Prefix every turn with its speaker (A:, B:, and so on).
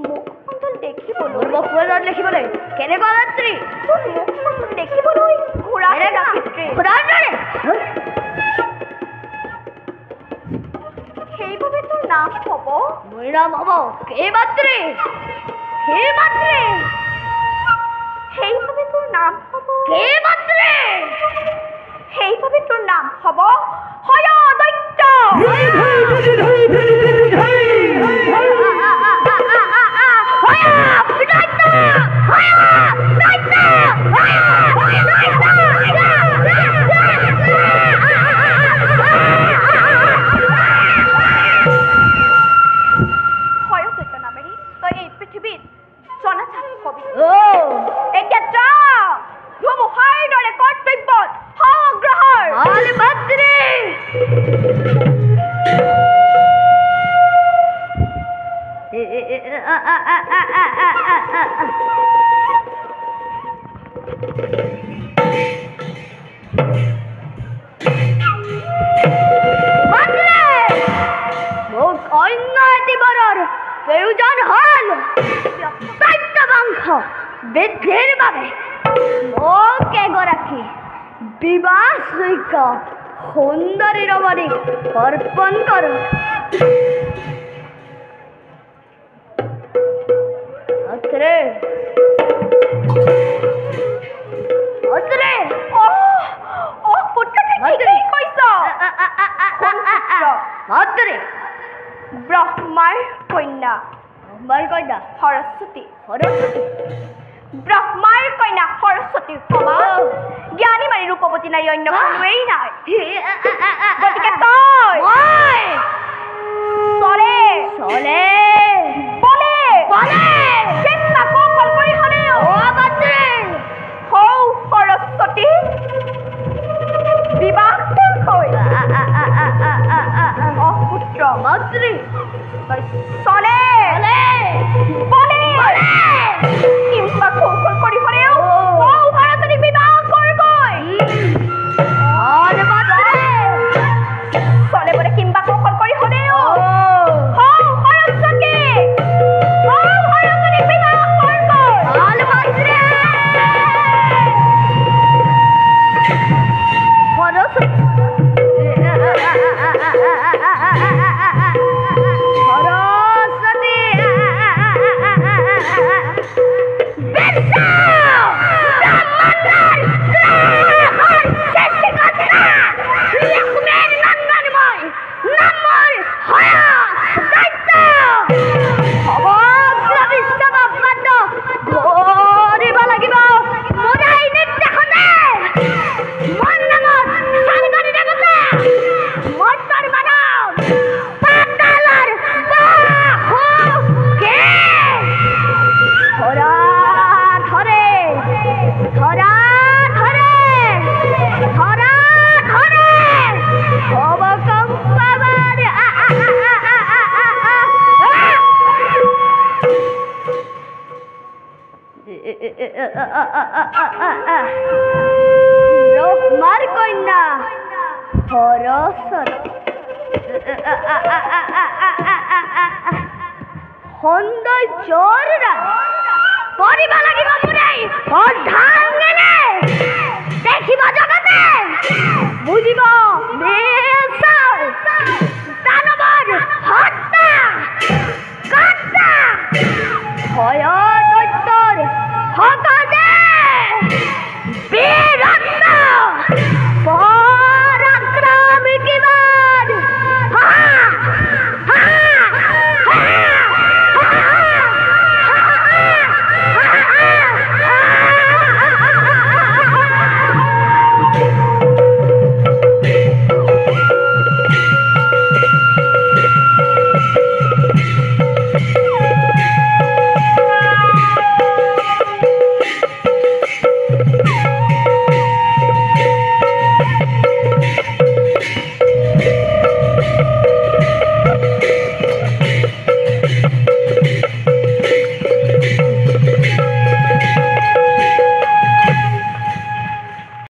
A: মুখমণ্ডল দেখিবলৈ
B: মুখমণ্ডল দেখিবলৈ কেনেকুৱা মাতৃ
A: তোৰ মুখমণ্ডল দেখিবলৈ ঘোঁৰা
B: ঘোঁৰাৰ দৰে
A: সেইবাবে তোৰ নাম হ'ব
B: মোৰ নাম হ'ব কে মাতৃ হে মাতৃ
A: সেইবাবে তোৰ নাম হ'ব
B: কে মাতৃ
A: সেইবাবে তোৰ নাম হ'ব হয় দৈত্য নামেৰে তই এই পৃথিৱীত জনাজাত হবি এতিয়া যা ধুমুহাৰ দৰে কৰ্তব্যত অগ্ৰসৰ
B: মাতৃ মোক অন্য এটিবাৰৰ প্ৰয়োজন হ'ল বংশ বৃদ্ধিৰ বাবে মোক এগৰাকী বিবাহযোগ্য সুন্দৰী ৰমণীক অৰ্পণ কৰোঁ
A: ব্ৰহ্মাৰ কন্যা সৰস্বতী ব্ৰহ্মাৰ কন্যা সৰস্বতীৰ সমান জ্ঞানী মাৰি ৰূপৱতী নাৰী অন্য কোনোৱেই নাই গতিকে তই চলে চিন্তা কৌশল কৰি হ'লেও হৌ সৰস্বতী বিবাহ অপুত্ৰ
B: মাতৃ
A: চলে চিন্তা কৌশল কৰি হ'লেও হৌ সৰস্বতী বিবাহ কৰবই চলে বোলে কিম্বা কৌশল কৰি হ'লেও হৌ সৰস্বতী বিবাহ
B: ব্ৰহ্মাৰ কন্যা সৰস্বতী সৌন্দৰ্যৰ কৰিব লাগিব দেখিব জগতে বুজিব দানৱৰ হত্যা ভয়